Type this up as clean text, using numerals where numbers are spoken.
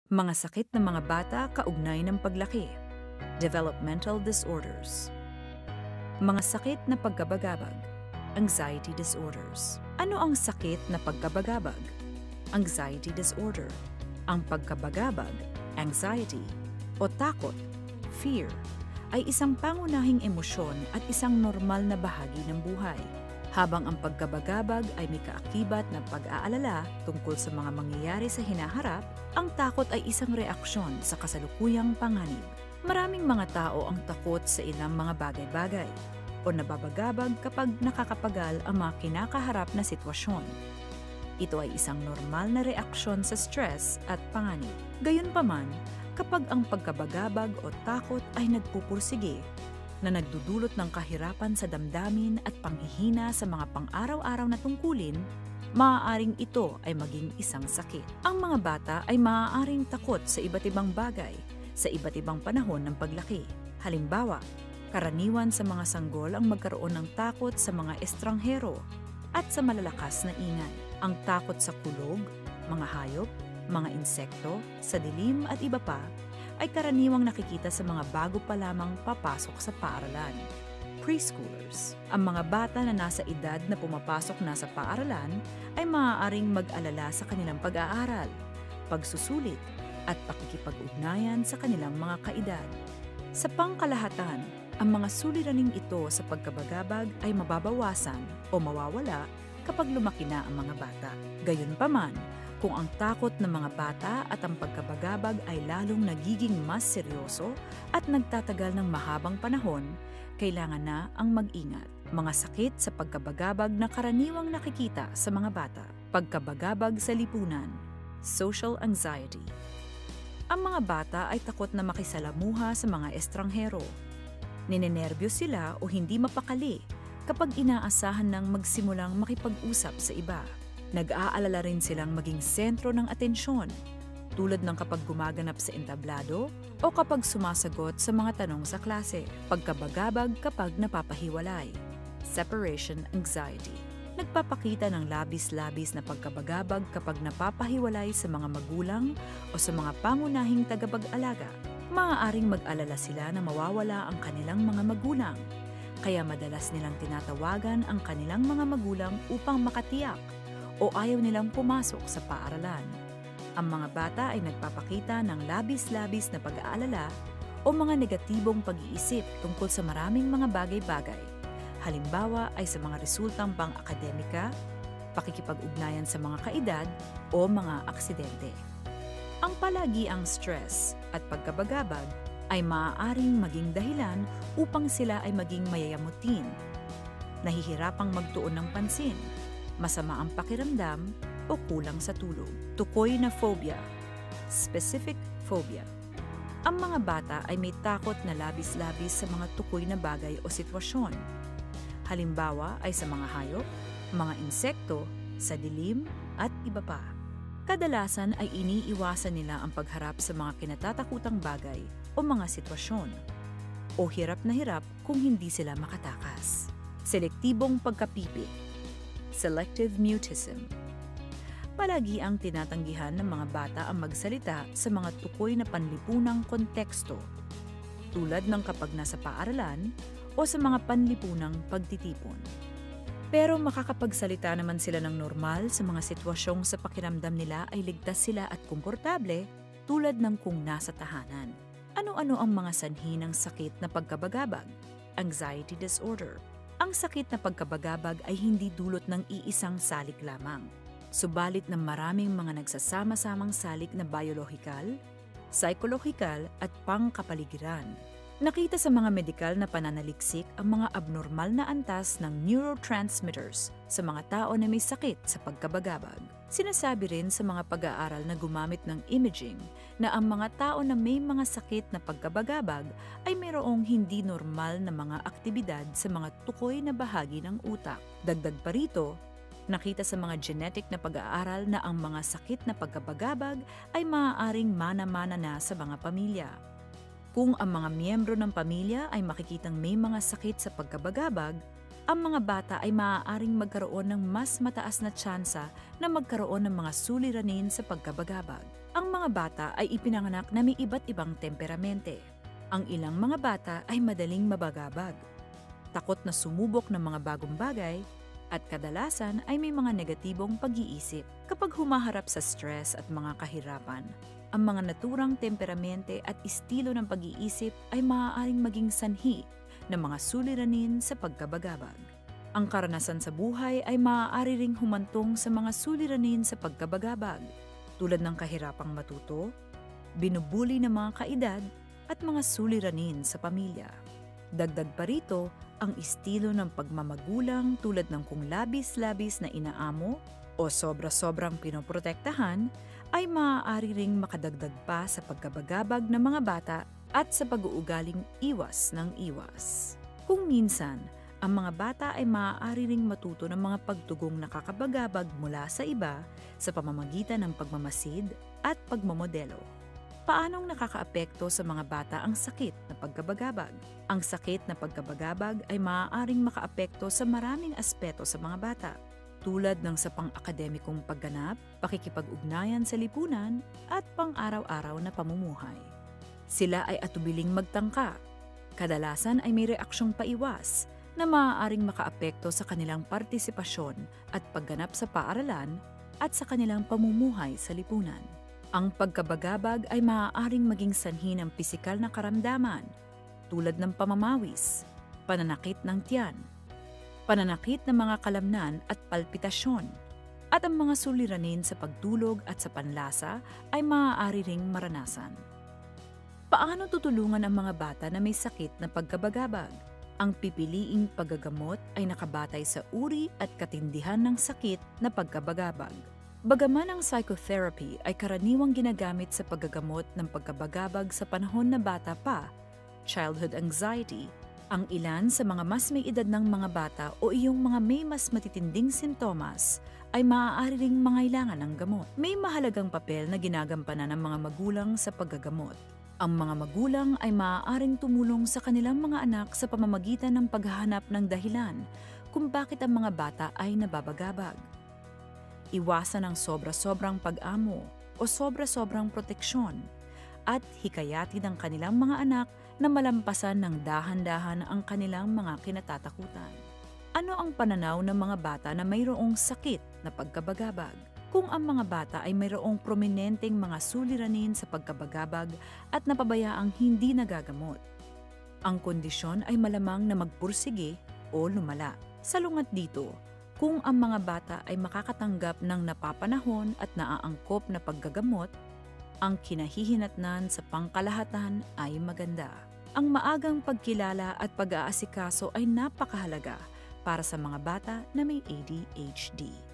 Mga sakit ng mga bata kaugnay ng paglaki. Developmental disorders. Mga sakit na pagkabagabag. Anxiety disorders. Ano ang sakit na pagkabagabag? Anxiety disorder. Ang pagkabagabag, anxiety, o takot, fear, ay isang pangunahing emosyon at isang normal na bahagi ng buhay. Habang ang pagkabagabag ay may kaakibat na pag-aalala tungkol sa mga mangyayari sa hinaharap, ang takot ay isang reaksyon sa kasalukuyang panganib. Maraming mga tao ang takot sa ilang mga bagay-bagay o nababagabag kapag nakakapagal ang mga kinakaharap na sitwasyon. Ito ay isang normal na reaksyon sa stress at panganib. Gayunpaman, kapag ang pagkabagabag o takot ay nagpupursige, na nagdudulot ng kahirapan sa damdamin at panghihina sa mga pang-araw-araw na tungkulin, maaaring ito ay maging isang sakit. Ang mga bata ay maaaring takot sa iba't ibang bagay sa iba't ibang panahon ng paglaki. Halimbawa, karaniwan sa mga sanggol ang magkaroon ng takot sa mga estranghero at sa malalakas na ingay. Ang takot sa kulog, mga hayop, mga insekto, sa dilim at iba pa ay karaniwang nakikita sa mga bago pa lamang papasok sa paaralan. Preschoolers. Ang mga bata na nasa edad na pumapasok na sa paaralan ay maaaring mag-alala sa kanilang pag-aaral, pagsusulit, at pakikipag-ugnayan sa kanilang mga kaedad. Sa pangkalahatan, ang mga suliraning ito sa pagkabagabag ay mababawasan o mawawala kapag lumaki na ang mga bata. Gayunpaman, kung ang takot ng mga bata at ang pagkabagabag ay lalong nagiging mas seryoso at nagtatagal ng mahabang panahon, kailangan na ang mag-ingat. Mga sakit sa pagkabagabag na karaniwang nakikita sa mga bata. Pagkabagabag sa lipunan. Social anxiety. Ang mga bata ay takot na makisalamuha sa mga estranghero. Ninenerbiyos sila o hindi mapakali kapag inaasahan ng magsimulang makipag-usap sa iba. Nag-aalala rin silang maging sentro ng atensyon, tulad ng kapag gumaganap sa entablado o kapag sumasagot sa mga tanong sa klase. Pagkabagabag kapag napapahiwalay. Separation anxiety. Nagpapakita ng labis-labis na pagkabagabag kapag napapahiwalay sa mga magulang o sa mga pangunahing tagapag-alaga. Maaaring mag-alala sila na mawawala ang kanilang mga magulang, kaya madalas nilang tinatawagan ang kanilang mga magulang upang makatiyak o ayaw nilang pumasok sa paaralan. Ang mga bata ay nagpapakita ng labis-labis na pag-aalala o mga negatibong pag-iisip tungkol sa maraming mga bagay-bagay. Halimbawa ay sa mga resultang pang-akademika, pakikipag-ugnayan sa mga kaedad o mga aksidente. Ang palagiang stress at pagkabagabag ay maaaring maging dahilan upang sila ay maging mayayamutin, nahihirapang magtuon ng pansin, masama ang pakiramdam o kulang sa tulog. Tukoy na phobia. Specific phobia. Ang mga bata ay may takot na labis-labis sa mga tukoy na bagay o sitwasyon. Halimbawa ay sa mga hayop, mga insekto, sa dilim at iba pa. Kadalasan ay iniiwasan nila ang pagharap sa mga kinatatakutang bagay o mga sitwasyon, o hirap na hirap kung hindi sila makatakas. Selektibong pagkapipi. Selective mutism. Palagi ang tinatanggihan ng mga bata ang magsalita sa mga tukoy na panlipunang konteksto, tulad ng kapag nasa paaralan o sa mga panlipunang pagtitipon. Pero makakapagsalita naman sila ng normal sa mga sitwasyong sa pakiramdam nila ay ligtas sila at komportable, tulad ng kung nasa tahanan. Ano-ano ang mga sanhi ng sakit na pagkabagabag? Anxiety disorder. Ang sakit na pagkabagabag ay hindi dulot ng iisang salik lamang, subalit ng maraming mga nagsasama-samang salik na biolohikal, psikolohikal at pangkapaligiran. Nakita sa mga medikal na pananaliksik ang mga abnormal na antas ng neurotransmitters sa mga tao na may sakit sa pagkabagabag. Sinasabi rin sa mga pag-aaral na gumamit ng imaging na ang mga tao na may mga sakit na pagkabagabag ay mayroong hindi normal na mga aktibidad sa mga tukoy na bahagi ng utak. Dagdag pa rito, nakita sa mga genetic na pag-aaral na ang mga sakit na pagkabagabag ay maaaring mana-mana na sa mga pamilya. Kung ang mga miyembro ng pamilya ay makikitang may mga sakit sa pagkabagabag, ang mga bata ay maaaring magkaroon ng mas mataas na tsansa na magkaroon ng mga suliranin sa pagkabagabag. Ang mga bata ay ipinanganak na may iba't ibang temperamente. Ang ilang mga bata ay madaling mabagabag, takot na sumubok ng mga bagong bagay, at kadalasan ay may mga negatibong pag-iisip. Kapag humaharap sa stress at mga kahirapan, ang mga naturang temperamente at estilo ng pag-iisip ay maaaring maging sanhi ng mga suliranin sa pagkabagabag. Ang karanasan sa buhay ay maaari ring humantong sa mga suliranin sa pagkabagabag, tulad ng kahirapang matuto, binubuli ng mga kaedad, at mga suliranin sa pamilya. Dagdag pa rito, ang estilo ng pagmamagulang tulad ng kung labis-labis na inaamo o sobra-sobrang pinoprotektahan ay maaari ring makadagdag pa sa pagkabagabag ng mga bata at sa pag-uugaling iwas ng iwas. Kung minsan, ang mga bata ay maaari ring matuto ng mga pagtugong nakakabagabag mula sa iba sa pamamagitan ng pagmamasid at pagmamodelo. Paanong nakakaapekto sa mga bata ang sakit na pagkabagabag? Ang sakit na pagkabagabag ay maaaring makaapekto sa maraming aspeto sa mga bata, tulad ng sa pang-akademikong pagganap, pakikipag-ugnayan sa lipunan, at pang-araw-araw na pamumuhay. Sila ay atubiling magtangka. Kadalasan ay may reaksyong paiwas na maaaring makaapekto sa kanilang partisipasyon at pagganap sa paaralan at sa kanilang pamumuhay sa lipunan. Ang pagkabagabag ay maaaring maging sanhi ng pisikal na karamdaman tulad ng pamamawis, pananakit ng tiyan, pananakit ng mga kalamnan at palpitasyon, at ang mga suliranin sa pagtulog at sa panlasa ay maaari ring maranasan. Paano tutulungan ang mga bata na may sakit na pagkabagabag? Ang pipiliing paggagamot ay nakabatay sa uri at katindihan ng sakit na pagkabagabag. Bagaman ang psychotherapy ay karaniwang ginagamit sa paggagamot ng pagkabagabag sa panahon na bata pa, childhood anxiety, ang ilan sa mga mas may edad ng mga bata o iyong mga may mas matitinding sintomas ay maaari ring mangailangan ng gamot. May mahalagang papel na ginagampanan ng mga magulang sa paggagamot. Ang mga magulang ay maaaring tumulong sa kanilang mga anak sa pamamagitan ng paghahanap ng dahilan kung bakit ang mga bata ay nababagabag. Iwasan ang sobra-sobrang pag-amo o sobra-sobrang proteksyon at hikayatin ang kanilang mga anak na malampasan ng dahan-dahan ang kanilang mga kinatatakutan. Ano ang pananaw ng mga bata na mayroong sakit na pagkabagabag? Kung ang mga bata ay mayroong prominenteng mga suliranin sa pagkabagabag at napabayaang hindi nagagamot, ang kondisyon ay malamang na magpursige o lumala. Salungat dito, kung ang mga bata ay makakatanggap ng napapanahon at naaangkop na paggagamot, ang kinahihinatnan sa pangkalahatan ay maganda. Ang maagang pagkilala at pag-aasikaso ay napakahalaga para sa mga bata na may ADHD.